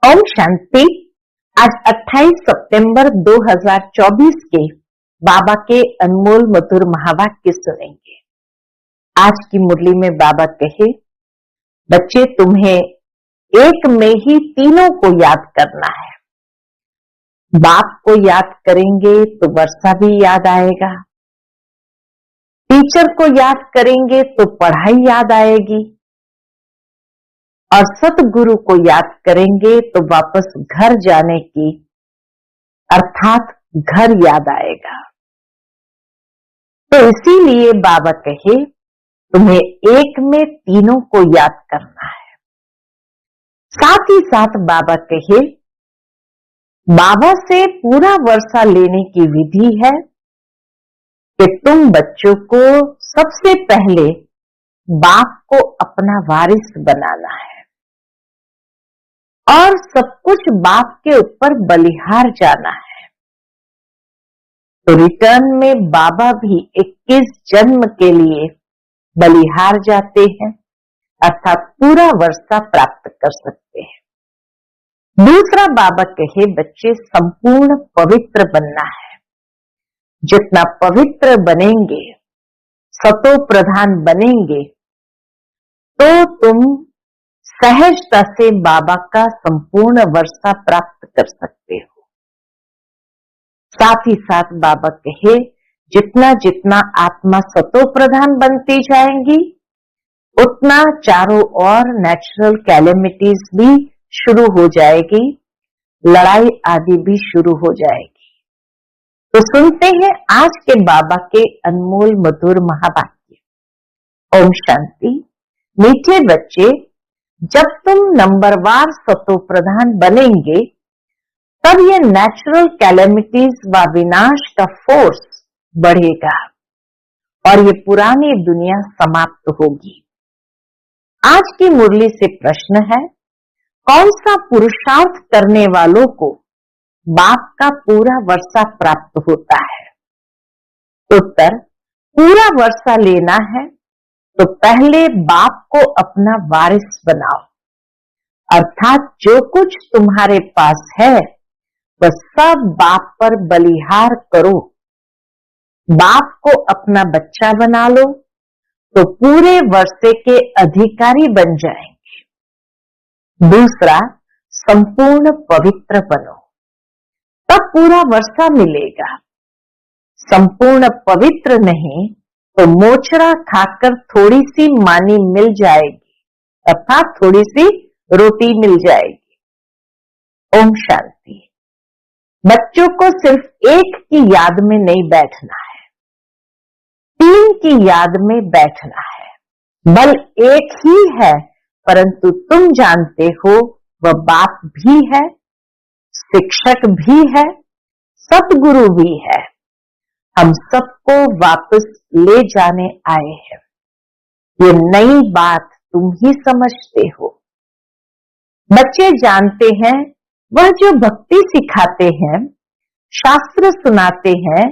ओम शांति। आज 28 सितंबर 2024 के बाबा के अनमोल मधुर महावाक्य सुनेंगे। आज की मुरली में बाबा कहे, बच्चे तुम्हें एक में ही तीनों को याद करना है। बाप को याद करेंगे तो वर्षा भी याद आएगा, टीचर को याद करेंगे तो पढ़ाई याद आएगी, और सतगुरु को याद करेंगे तो वापस घर जाने की अर्थात घर याद आएगा। तो इसीलिए बाबा कहे तुम्हें एक में तीनों को याद करना है। साथ ही साथ बाबा कहे बाबा से पूरा वर्षा लेने की विधि है कि तुम बच्चों को सबसे पहले बाप को अपना वारिस बनाना है और सब कुछ बाप के ऊपर बलिहार जाना है। तो रिटर्न में बाबा भी 21 जन्म के लिए बलिहार जाते हैं, अर्थात पूरा वर्षा प्राप्त कर सकते हैं। दूसरा बाबा कहे बच्चे संपूर्ण पवित्र बनना है। जितना पवित्र बनेंगे, सतो प्रधान बनेंगे, तो तुम सहजता से बाबा का संपूर्ण वर्षा प्राप्त कर सकते हो। साथ ही साथ बाबा कहे जितना जितना आत्मा सतो प्रधान बनती जाएंगी, उतना चारों ओर नेचुरल कैलेमिटीज भी शुरू हो जाएगी, लड़ाई आदि भी शुरू हो जाएगी। तो सुनते हैं आज के बाबा के अनमोल मधुर महावाक्य। ओम शांति। मीठे बच्चे, जब तुम नंबरवार सतो प्रधान बनेंगे तब ये नेचुरल कैलेमिटीज व विनाश का फोर्स बढ़ेगा और ये पुरानी दुनिया समाप्त होगी। आज की मुरली से प्रश्न है, कौन सा पुरुषार्थ करने वालों को बाप का पूरा वर्षा प्राप्त होता है? उत्तर, पूरा वर्षा लेना है तो पहले बाप को अपना वारिस बनाओ, अर्थात जो कुछ तुम्हारे पास है वह सब बाप पर बलिहार करो। बाप को अपना बच्चा बना लो तो पूरे वर्षे के अधिकारी बन जाएंगे। दूसरा, संपूर्ण पवित्र बनो, तब पूरा वर्षा मिलेगा। संपूर्ण पवित्र नहीं तो मोचरा खाकर थोड़ी सी मानी मिल जाएगी, अर्थात थोड़ी सी रोटी मिल जाएगी। ओम शांति। बच्चों को सिर्फ एक की याद में नहीं बैठना है, तीन की याद में बैठना है। बल एक ही है, परंतु तुम जानते हो वह बाप भी है, शिक्षक भी है, सतगुरु भी है। हम सबको वापस ले जाने आए हैं। ये नई बात तुम ही समझते हो। बच्चे जानते हैं वह जो भक्ति सिखाते हैं, शास्त्र सुनाते हैं,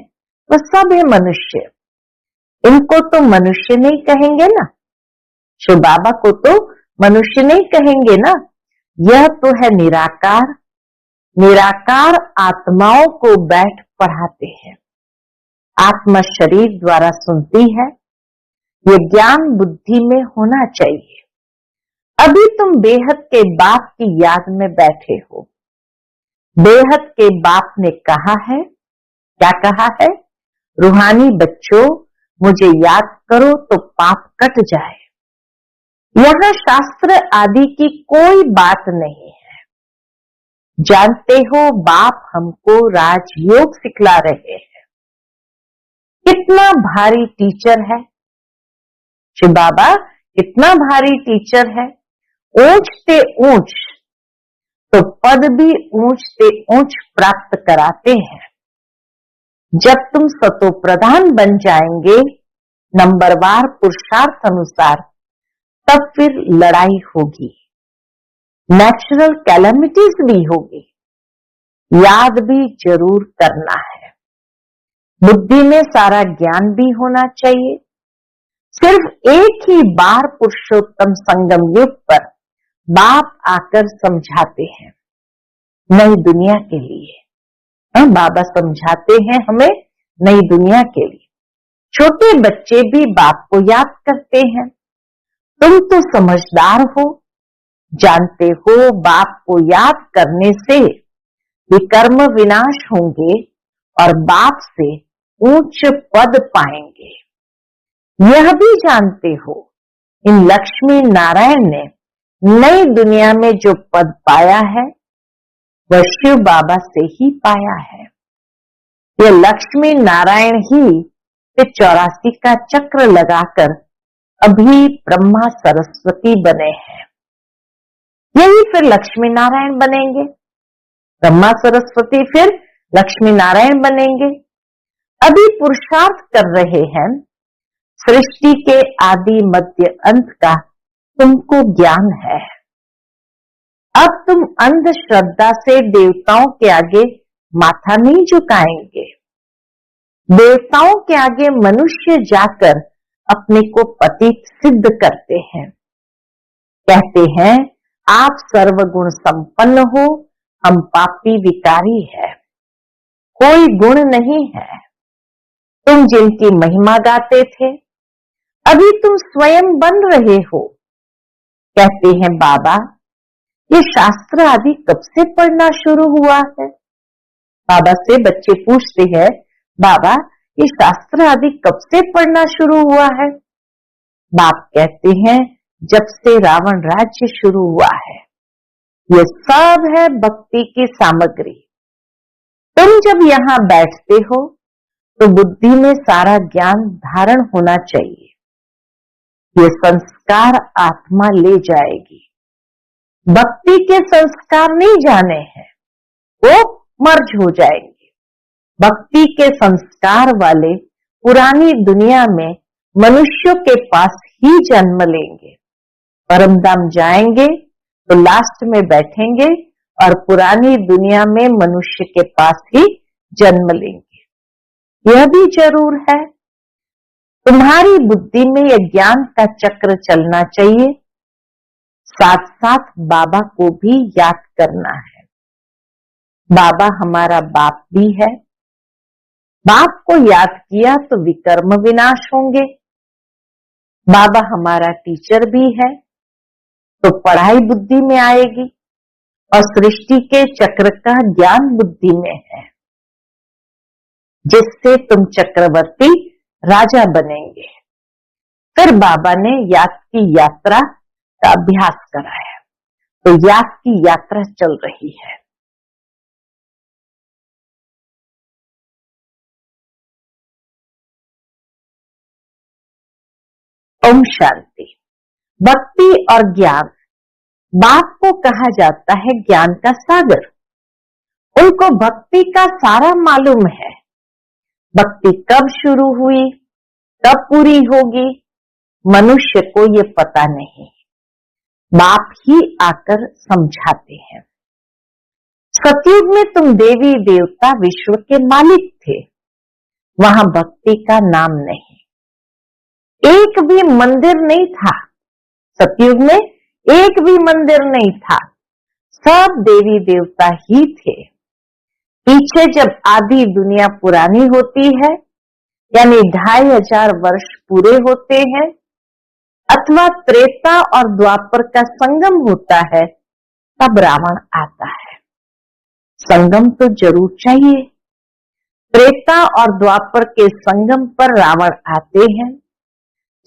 वह सब है मनुष्य। इनको तो मनुष्य नहीं कहेंगे ना, शिव बाबा को तो मनुष्य नहीं कहेंगे ना। यह तो है निराकार। निराकार आत्माओं को बैठ पढ़ाते हैं। आत्मा शरीर द्वारा सुनती है। ये ज्ञान बुद्धि में होना चाहिए। अभी तुम बेहद के बाप की याद में बैठे हो। बेहद के बाप ने कहा है, क्या कहा है? रूहानी बच्चों, मुझे याद करो तो पाप कट जाए। यहां शास्त्र आदि की कोई बात नहीं है। जानते हो बाप हमको राजयोग सिखला रहे हैं। कितना भारी टीचर है शिव बाबा, कितना भारी टीचर है। ऊंच से ऊंच तो पद भी ऊंच से ऊंच प्राप्त कराते हैं। जब तुम सतो प्रधान बन जाएंगे नंबरवार पुरुषार्थ अनुसार, तब फिर लड़ाई होगी, नेचुरल कैलेमिटीज भी होगी। याद भी जरूर करना है। बुद्धि में सारा ज्ञान भी होना चाहिए। सिर्फ एक ही बार पुरुषोत्तम संगम युग पर बाप आकर समझाते हैं। नई दुनिया के लिए। बाबा समझाते हैं हमें नई दुनिया के लिए। छोटे बच्चे भी बाप को याद करते हैं। तुम तो समझदार हो, जानते हो बाप को याद करने से विकर्म विनाश होंगे और बाप से उच्च पद पाएंगे। यह भी जानते हो इन लक्ष्मी नारायण ने नई दुनिया में जो पद पाया है वह शिव बाबा से ही पाया है। ये लक्ष्मी नारायण ही 84 का चक्र लगाकर अभी ब्रह्मा सरस्वती बने हैं। यही फिर लक्ष्मी नारायण बनेंगे। ब्रह्मा सरस्वती फिर लक्ष्मी नारायण बनेंगे। अभी पुरुषार्थ कर रहे हैं। सृष्टि के आदि मध्य अंत का तुमको ज्ञान है। अब तुम अंधश्रद्धा से देवताओं के आगे माथा नहीं झुकाएंगे। देवताओं के आगे मनुष्य जाकर अपने को पतित सिद्ध करते हैं। कहते हैं आप सर्वगुण संपन्न हो, हम पापी विकारी है, कोई गुण नहीं है। तुम जिनकी महिमा गाते थे अभी तुम स्वयं बन रहे हो। कहते हैं बाबा ये शास्त्र आदि कब से पढ़ना शुरू हुआ है। बाबा से बच्चे पूछते हैं बाबा ये शास्त्र आदि कब से पढ़ना शुरू हुआ है। बाप कहते हैं जब से रावण राज्य शुरू हुआ है। ये सब है भक्ति की सामग्री। तुम जब यहाँ बैठते हो तो बुद्धि में सारा ज्ञान धारण होना चाहिए। ये संस्कार आत्मा ले जाएगी। भक्ति के संस्कार नहीं जाने हैं, वो मर्ज हो जाएंगे। भक्ति के संस्कार वाले पुरानी दुनिया में मनुष्यों के पास ही जन्म लेंगे। परमधाम जाएंगे तो लास्ट में बैठेंगे और पुरानी दुनिया में मनुष्य के पास ही जन्म लेंगे। यह भी जरूर है। तुम्हारी बुद्धि में यह ज्ञान का चक्र चलना चाहिए। साथ साथ बाबा को भी याद करना है। बाबा हमारा बाप भी है। बाप को याद किया तो विकर्म विनाश होंगे। बाबा हमारा टीचर भी है तो पढ़ाई बुद्धि में आएगी और सृष्टि के चक्र का ज्ञान बुद्धि में है, जिससे तुम चक्रवर्ती राजा बनेंगे। फिर बाबा ने याद की यात्रा का अभ्यास कराया तो याद की यात्रा चल रही है। ओम शांति। भक्ति और ज्ञान। बाप को कहा जाता है ज्ञान का सागर। उनको भक्ति का सारा मालूम है। भक्ति कब शुरू हुई, कब पूरी होगी, मनुष्य को ये पता नहीं। बाप ही आकर समझाते हैं। सतयुग में तुम देवी देवता विश्व के मालिक थे। वहां भक्ति का नाम नहीं, एक भी मंदिर नहीं था। सतयुग में एक भी मंदिर नहीं था। सब देवी देवता ही थे। पीछे जब आधी दुनिया पुरानी होती है, यानी 2500 वर्ष पूरे होते हैं, अथवा त्रेता और द्वापर का संगम होता है, तब रावण आता है। संगम तो जरूर चाहिए। त्रेता और द्वापर के संगम पर रावण आते हैं,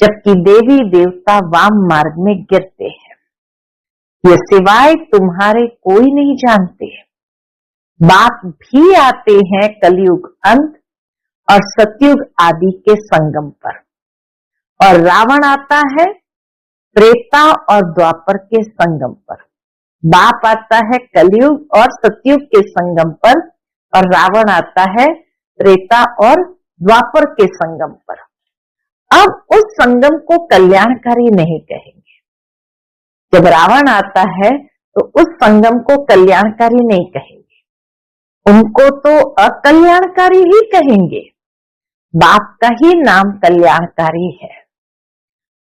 जबकि देवी देवता वाम मार्ग में गिरते हैं। ये सिवाय तुम्हारे कोई नहीं जानते। बाप भी आते हैं कलयुग अंत और सतयुग आदि के संगम पर, और रावण आता है त्रेता और द्वापर के संगम पर। बाप आता है कलयुग और सतयुग के संगम पर, और रावण आता है त्रेता और द्वापर के संगम पर। अब उस संगम को कल्याणकारी नहीं कहेंगे। जब रावण आता है तो उस संगम को कल्याणकारी नहीं कहेंगे, उनको तो अकल्याणकारी ही कहेंगे। बाप का ही नाम कल्याणकारी है।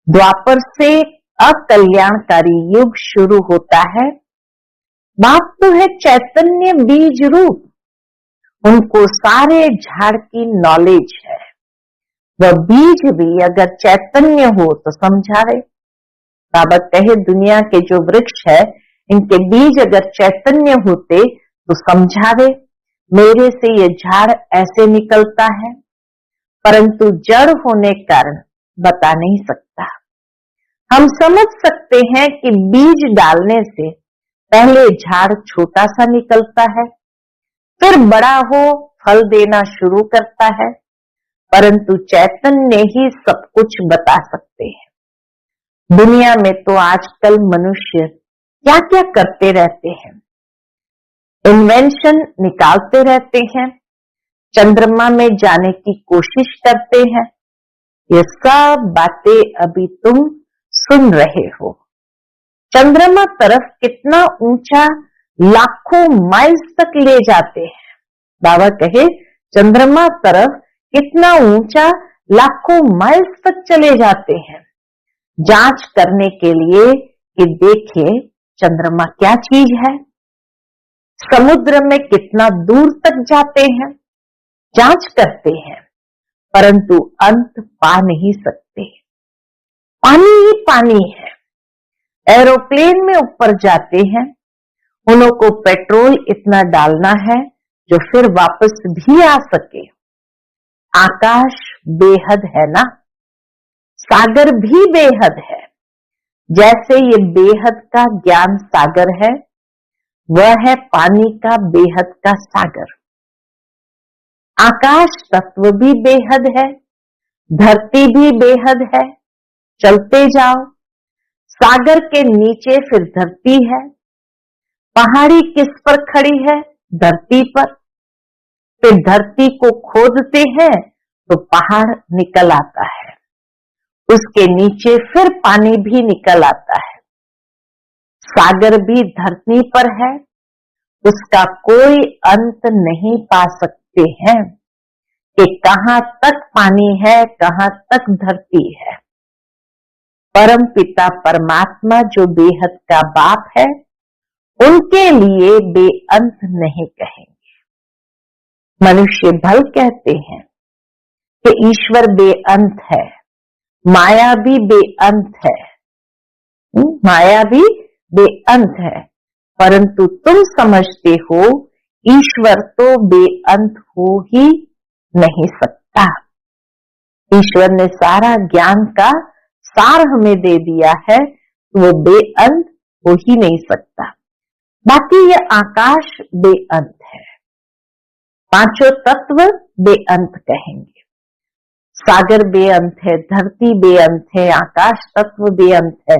द्वापर से अकल्याणकारी युग शुरू होता है बाप तो है चैतन्य बीज रूप, उनको सारे झाड़ की नॉलेज है। वह बीज भी अगर चैतन्य हो तो समझावे। बाबा कहे दुनिया के जो वृक्ष है इनके बीज अगर चैतन्य होते तो समझावे, मेरे से ये झाड़ ऐसे निकलता है, परंतु जड़ होने कारण बता नहीं सकता। हम समझ सकते हैं कि बीज डालने से पहले झाड़ छोटा सा निकलता है, फिर बड़ा हो फल देना शुरू करता है, परंतु चैतन्य ही सब कुछ बता सकते हैं। दुनिया में तो आजकल मनुष्य क्या क्या करते रहते हैं, इन्वेंशन निकालते रहते हैं, चंद्रमा में जाने की कोशिश करते हैं। ये सब बातें अभी तुम सुन रहे हो। चंद्रमा तरफ कितना ऊंचा, लाखों माइल्स तक ले जाते हैं। बाबा कहे चंद्रमा तरफ कितना ऊंचा, लाखों माइल्स तक चले जाते हैं जांच करने के लिए कि देखे चंद्रमा क्या चीज है। समुद्र में कितना दूर तक जाते हैं, जांच करते हैं, परंतु अंत पा नहीं सकते। पानी ही पानी है। एरोप्लेन में ऊपर जाते हैं, उन्हों को पेट्रोल इतना डालना है जो फिर वापस भी आ सके। आकाश बेहद है ना, सागर भी बेहद है। जैसे ये बेहद का ज्ञान सागर है, वह है पानी का बेहद का सागर। आकाश तत्व भी बेहद है, धरती भी बेहद है। चलते जाओ, सागर के नीचे फिर धरती है। पहाड़ी किस पर खड़ी है? धरती पर। फिर धरती को खोदते हैं तो पहाड़ निकल आता है, उसके नीचे फिर पानी भी निकल आता है। सागर भी धरती पर है, उसका कोई अंत नहीं पा सकते हैं कि कहां तक पानी है, कहां तक धरती है। परम पिता परमात्मा जो बेहद का बाप है, उनके लिए बेअंत नहीं कहेंगे। मनुष्य भल कहते हैं कि ईश्वर बेअंत है, माया भी बेअंत है। माया भी बेअंत है, परंतु तुम समझते हो ईश्वर तो बेअंत हो ही नहीं सकता। ईश्वर ने सारा ज्ञान का सार हमें दे दिया है, तो वो बेअंत हो ही नहीं सकता। बाकी ये आकाश बेअंत है, पांचों तत्व बेअंत कहेंगे। सागर बेअंत है, धरती बेअंत है, आकाश तत्व बेअंत है।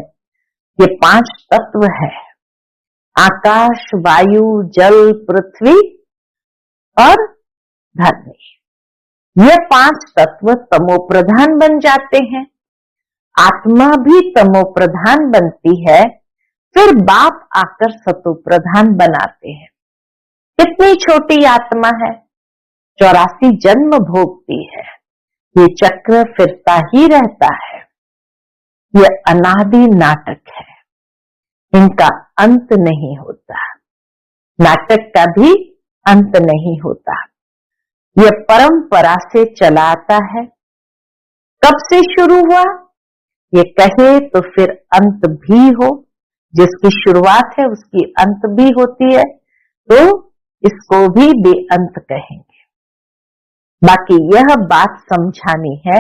ये पांच तत्व है, आकाश, वायु, जल, पृथ्वी और धरती। ये पांच तत्व तमो प्रधान बन जाते हैं। आत्मा भी तमो प्रधान बनती है, फिर बाप आकर सतो प्रधान बनाते हैं। कितनी छोटी आत्मा है, 84 जन्म भोगती है। ये चक्र फिरता ही रहता है। ये अनादि नाटक है, इनका अंत नहीं होता। नाटक का भी अंत नहीं होता। यह परंपरा से चला आता है। कब से शुरू हुआ? ये कहे तो फिर अंत भी हो। जिसकी शुरुआत है उसकी अंत भी होती है, तो इसको भी बेअंत कहेंगे। बाकी यह बात समझानी है,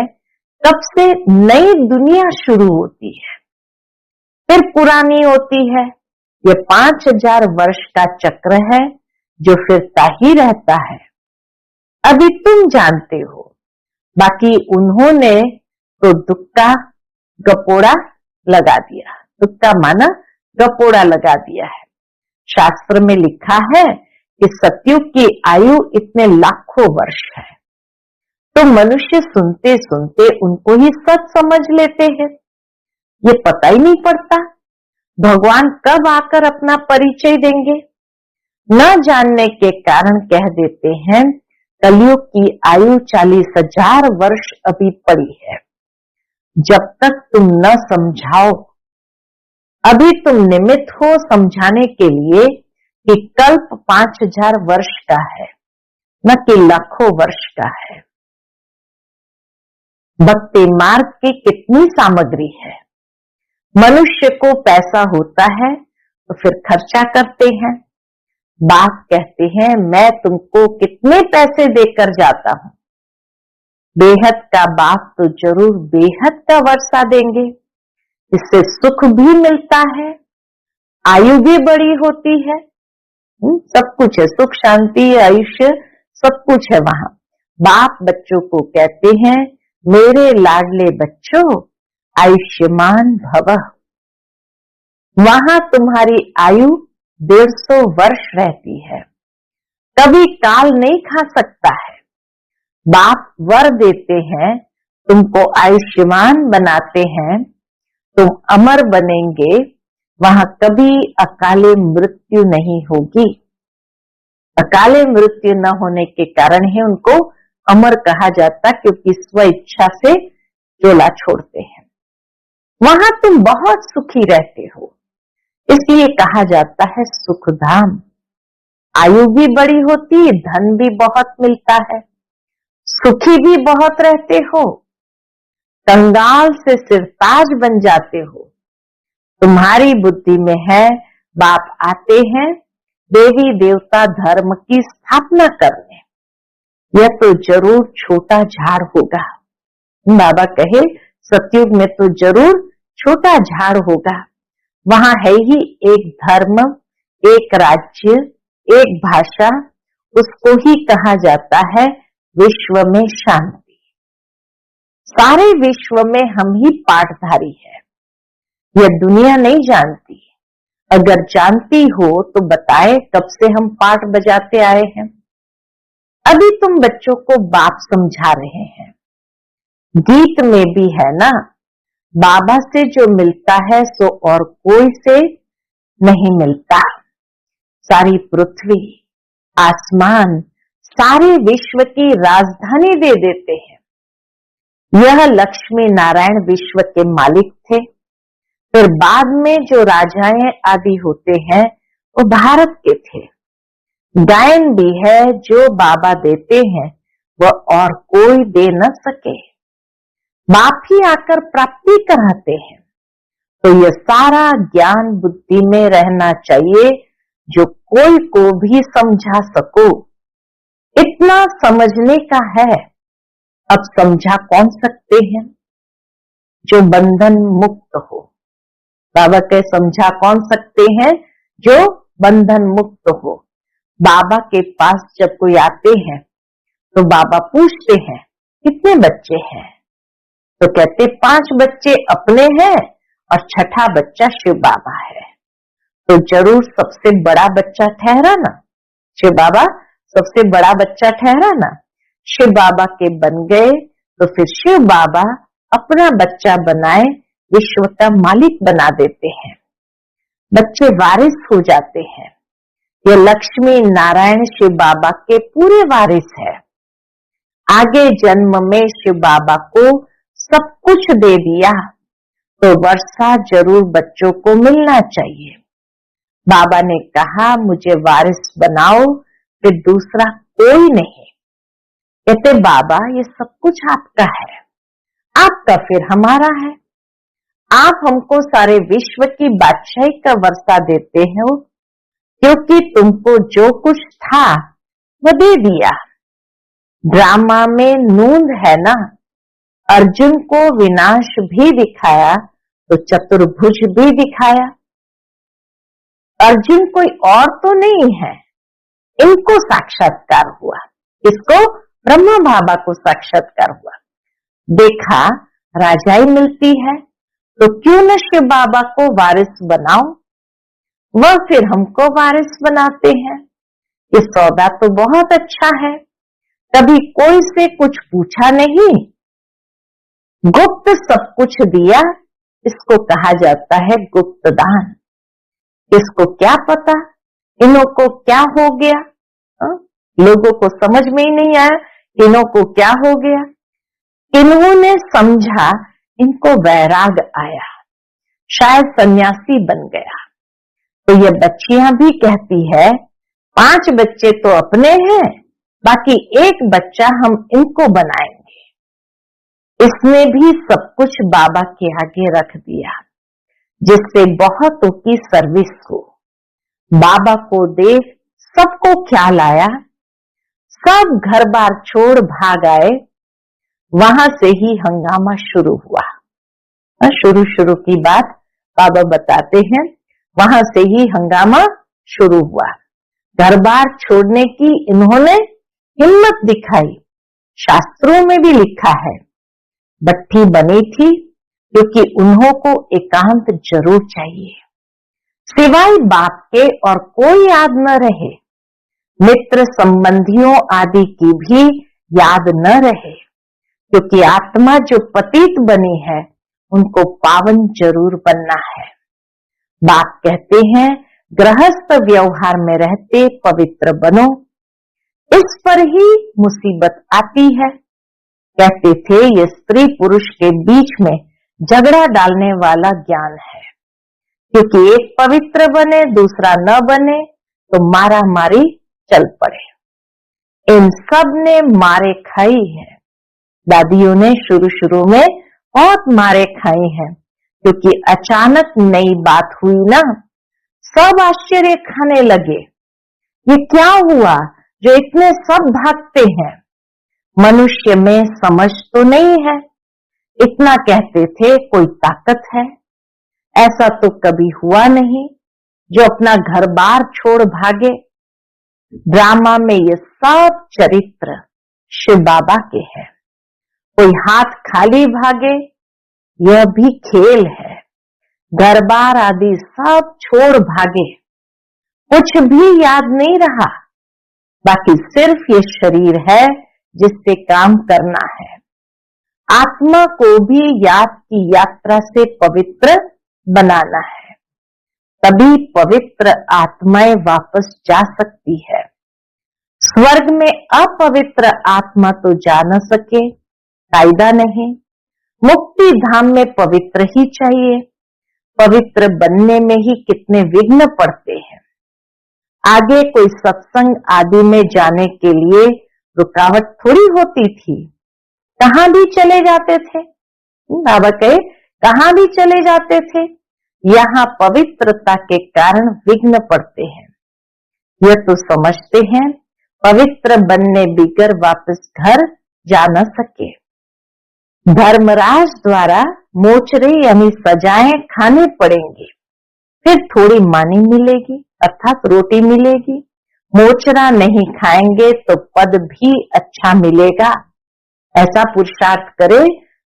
कब से नई दुनिया शुरू होती है, फिर पुरानी होती है। ये 5000 वर्ष का चक्र है जो फिरता ही रहता है। अभी तुम जानते हो, बाकी उन्होंने तो दुक्का गपोड़ा लगा दिया। दुक्का माना गपोड़ा लगा दिया है। शास्त्र में लिखा है कि सतयुग की आयु इतने लाखों वर्ष है, तो मनुष्य सुनते सुनते उनको ही सच समझ लेते हैं। ये पता ही नहीं पड़ता भगवान कब आकर अपना परिचय देंगे। न जानने के कारण कह देते हैं कलयुग की आयु 40,000 वर्ष अभी पड़ी है। जब तक तुम न समझाओ, अभी तुम निमित्त हो समझाने के लिए, कि कल्प 5000 वर्ष का है, न कि लाखों वर्ष का है। भक्ति मार्ग की कितनी सामग्री है। मनुष्य को पैसा होता है तो फिर खर्चा करते हैं। बाप कहते हैं मैं तुमको कितने पैसे देकर जाता हूं। बेहद का बाप तो जरूर बेहद का वर्षा देंगे। इससे सुख भी मिलता है, आयु भी बड़ी होती है। सब कुछ है, सुख शांति आयुष्य सब कुछ है वहां। बाप बच्चों को कहते हैं मेरे लाडले बच्चों आयुष्मान भव। वहां तुम्हारी आयु 150 वर्ष रहती है, कभी काल नहीं खा सकता है। बाप वर देते हैं, तुमको आयुष्मान बनाते हैं, तुम अमर बनेंगे। वहां कभी अकाले मृत्यु नहीं होगी। अकाले मृत्यु न होने के कारण ही उनको अमर कहा जाता, क्योंकि स्व इच्छा से चोला छोड़ते हैं। वहां तुम बहुत सुखी रहते हो, इसलिए कहा जाता है सुखधाम। आयु भी बड़ी होती है, धन भी बहुत मिलता है, सुखी भी बहुत रहते हो, कंगाल से सिरताज बन जाते हो। तुम्हारी बुद्धि में है बाप आते हैं देवी देवता धर्म की स्थापना करने। यह तो जरूर छोटा झाड़ होगा। बाबा कहे सतयुग में तो जरूर छोटा झाड़ होगा। वहां है ही एक धर्म, एक राज्य, एक भाषा, उसको ही कहा जाता है विश्व में शांति। सारे विश्व में हम ही पाठधारी है। यह दुनिया नहीं जानती। अगर जानती हो तो बताए कब से हम पाठ बजाते आए हैं। अभी तुम बच्चों को बाप समझा रहे हैं। गीत में भी है ना, बाबा से जो मिलता है सो और कोई से नहीं मिलता। सारी पृथ्वी, आसमान, सारे विश्व की राजधानी दे देते हैं। यह लक्ष्मी नारायण विश्व के मालिक थे। फिर बाद में जो राजाएं आदि होते हैं वो भारत के थे। गायन भी है जो बाबा देते हैं वह और कोई दे न सके। बाप ही आकर प्राप्ति कराते हैं। तो यह सारा ज्ञान बुद्धि में रहना चाहिए, जो कोई को भी समझा सको। इतना समझने का है। अब समझा कौन सकते हैं? जो बंधन मुक्त हो। बाबा के समझा कौन सकते हैं? जो बंधन मुक्त हो। बाबा के पास जब कोई आते हैं तो बाबा पूछते हैं कितने बच्चे हैं, तो कहते 5 बच्चे अपने हैं और 6ठा बच्चा शिव बाबा है। तो जरूर सबसे बड़ा बच्चा ठहरा ना, शिव बाबा सबसे बड़ा बच्चा ठहरा ना। शिव बाबा के बन गए तो फिर शिव बाबा अपना बच्चा बनाए विश्व का मालिक बना देते हैं। बच्चे वारिस हो जाते हैं। ये लक्ष्मी नारायण शिव बाबा के पूरे वारिस है। आगे जन्म में शिव बाबा को सब कुछ दे दिया तो वर्षा जरूर बच्चों को मिलना चाहिए। बाबा ने कहा मुझे वारिस बनाओ, फिर दूसरा कोई नहीं। कहते बाबा ये सब कुछ आपका है, आपका फिर हमारा है। आप हमको सारे विश्व की बादशाही का वर्षा देते हो, क्योंकि तुमको जो कुछ था वो दे दिया। ड्रामा में नूंद है ना, अर्जुन को विनाश भी दिखाया तो चतुर्भुज भी दिखाया। अर्जुन कोई और तो नहीं है, इनको साक्षात्कार हुआ। इसको ब्रह्मा बाबा को साक्षात्कार हुआ। देखा राजाई मिलती है तो क्यों न शिव बाबा को वारिस बनाओ। वह फिर हमको वारिस बनाते हैं। ये सौदा तो बहुत अच्छा है। कभी कोई से कुछ पूछा नहीं, गुप्त सब कुछ दिया। इसको कहा जाता है गुप्त दान। इसको क्या पता इन्हों को क्या हो गया। लोगों को समझ में ही नहीं आया कि इन्हों को क्या हो गया। इन्होंने समझा इनको वैराग आया, शायद सन्यासी बन गया। तो ये बच्चियां भी कहती है 5 बच्चे तो अपने हैं, बाकी एक बच्चा हम इनको बनाएंगे। इसने भी सब कुछ बाबा के आगे रख दिया, जिससे बहुतों की सर्विस हो। बाबा को देख सबको ख्याल आया, सब घर बार छोड़ भाग आए। वहां से ही हंगामा शुरू हुआ। शुरू की बात बाबा बताते हैं, वहां से ही हंगामा शुरू हुआ। घर बार छोड़ने की इन्होंने हिम्मत दिखाई। शास्त्रों में भी लिखा है भट्ठी बनी थी क्योंकि उन्हों को एकांत जरूर चाहिए, सिवाय बाप के और कोई याद न रहे, मित्र संबंधियों आदि की भी याद न रहे, क्योंकि आत्मा जो पतित बनी है उनको पावन जरूर बनना है। बाप कहते हैं गृहस्थ व्यवहार में रहते पवित्र बनो। इस पर ही मुसीबत आती है। कहते थे ये स्त्री पुरुष के बीच में झगड़ा डालने वाला ज्ञान है, क्योंकि एक पवित्र बने दूसरा न बने तो मारा मारी चल पड़े। इन सब ने मारे खाई है। दादियों ने शुरू में बहुत मारे खाई हैं, क्योंकि अचानक नई बात हुई ना, सब आश्चर्य खाने लगे। ये क्या हुआ जो इतने सब भागते हैं? मनुष्य में समझ तो नहीं है। इतना कहते थे कोई ताकत है। ऐसा तो कभी हुआ नहीं जो अपना घर बार छोड़ भागे। ड्रामा में ये सब चरित्र शिव बाबा के हैं। कोई हाथ खाली भागे, यह भी खेल है। घर बार आदि सब छोड़ भागे, कुछ भी याद नहीं रहा, बाकी सिर्फ ये शरीर है जिससे काम करना है। आत्मा को भी याद की यात्रा से पवित्र बनाना है, तभी पवित्र आत्माएं वापस जा सकती है। स्वर्ग में अपवित्र आत्मा तो जा न सके, फायदा नहीं। मुक्ति धाम में पवित्र ही चाहिए। पवित्र बनने में ही कितने विघ्न पड़ते हैं। आगे कोई सत्संग आदि में जाने के लिए रुकावट थोड़ी होती थी, कहां भी चले जाते थे। बाबा कहे कहां भी चले जाते थे। यहाँ पवित्रता के कारण विघ्न पड़ते हैं। यह तो समझते हैं पवित्र बनने बिगर वापस घर जा न सके। धर्मराज द्वारा मोचरे यानी सजाएं खाने पड़ेंगे, फिर थोड़ी मानी मिलेगी अर्थात रोटी मिलेगी। मोचरा नहीं खाएंगे तो पद भी अच्छा मिलेगा। ऐसा पुरुषार्थ करे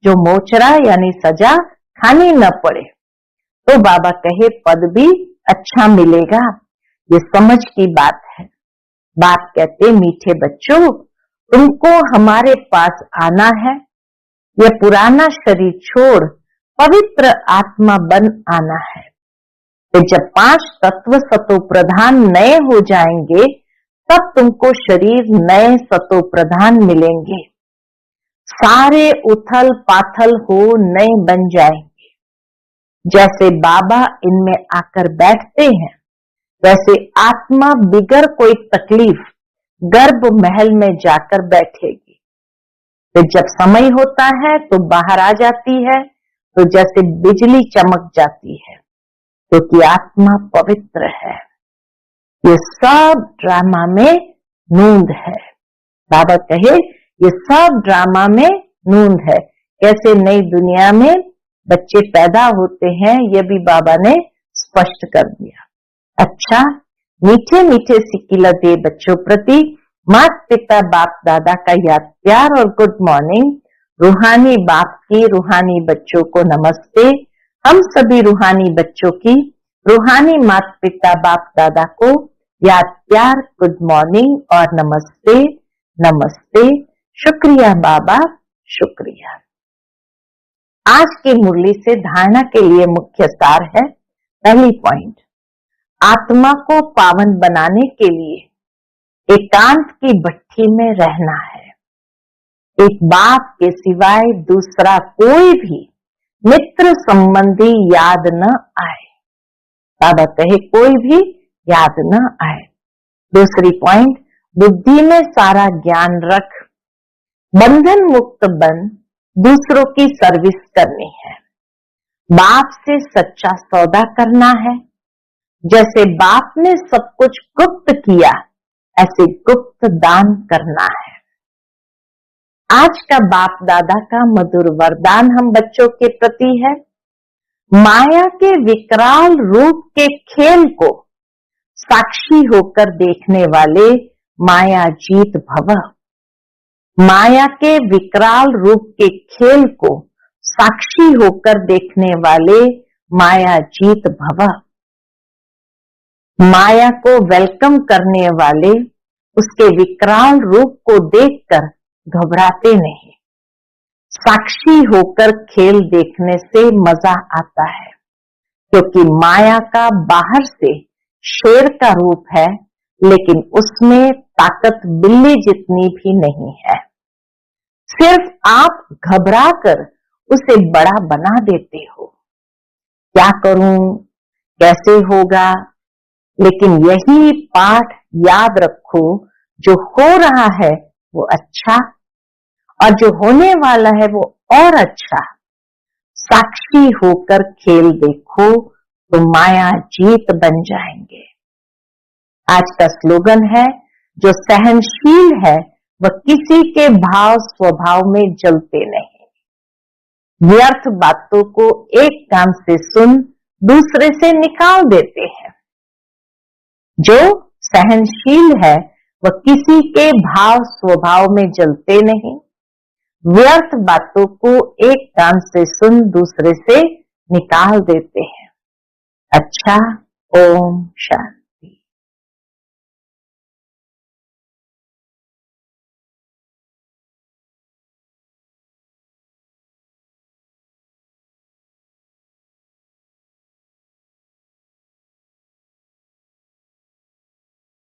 जो मोचरा यानी सजा खानी न पड़े, तो बाबा कहे पद भी अच्छा मिलेगा। ये समझ की बात है। बाप कहते मीठे बच्चों, तुमको हमारे पास आना है। यह पुराना शरीर छोड़ पवित्र आत्मा बन आना है। तो जब 5 तत्व सतो प्रधान नए हो जाएंगे, तब तुमको शरीर नए सतो प्रधान मिलेंगे। सारे उथल पाथल हो नए बन जाएंगे। जैसे बाबा इनमें आकर बैठते हैं, वैसे आत्मा बिगर कोई तकलीफ गर्भ महल में जाकर बैठेगी। तो जब समय होता है तो बाहर आ जाती है, तो जैसे बिजली चमक जाती है, क्योंकि आत्मा पवित्र है। ये सब ड्रामा में नूंद है। बाबा कहे ये सब ड्रामा में नूंद है। कैसे नई दुनिया में बच्चे पैदा होते हैं, ये भी बाबा ने स्पष्ट कर दिया। अच्छा, मीठे मीठे सिकिला दे बच्चों प्रति माता पिता बाप दादा का याद प्यार और गुड मॉर्निंग। रूहानी बाप की रूहानी बच्चों को नमस्ते। हम सभी रूहानी बच्चों की रूहानी माता पिता बाप दादा को याद प्यार गुड मॉर्निंग और नमस्ते नमस्ते। शुक्रिया बाबा, शुक्रिया। आज की मुरली से धारणा के लिए मुख्य सार है। पहली पॉइंट, आत्मा को पावन बनाने के लिए एकांत की भट्ठी में रहना है। एक बाप के सिवाय दूसरा कोई भी मित्र संबंधी याद न आए। बाबा कहे कोई भी याद न आए। दूसरी पॉइंट, बुद्धि में सारा ज्ञान रख, बंधन मुक्त बन, दूसरों की सर्विस करनी है। बाप से सच्चा सौदा करना है। जैसे बाप ने सब कुछ गुप्त किया, ऐसे गुप्त दान करना है। आज का बाप दादा का मधुर वरदान हम बच्चों के प्रति है, माया के विकराल रूप के खेल को साक्षी होकर देखने वाले माया जीत भव। माया के विकराल रूप के खेल को साक्षी होकर देखने वाले माया जीत भव। माया को वेलकम करने वाले उसके विकराल रूप को देखकर घबराते नहीं। साक्षी होकर खेल देखने से मजा आता है, क्योंकि माया का बाहर से शेर का रूप है, लेकिन उसमें ताकत बिल्ली जितनी भी नहीं है। सिर्फ आप घबराकर उसे बड़ा बना देते हो। क्या करूं, कैसे होगा, लेकिन यही पाठ याद रखो, जो हो रहा है वो अच्छा और जो होने वाला है वो और अच्छा। साक्षी होकर खेल देखो तो माया जीत बन जाएंगे। आज का स्लोगन है, जो सहनशील है वह किसी के भाव स्वभाव में जलते नहीं। व्यर्थ बातों को एक कान से सुन दूसरे से निकाल देते हैं। जो सहनशील है वह किसी के भाव स्वभाव में जलते नहीं। व्यर्थ बातों को एक कान से सुन दूसरे से निकाल देते हैं। अच्छा, ओम शांति।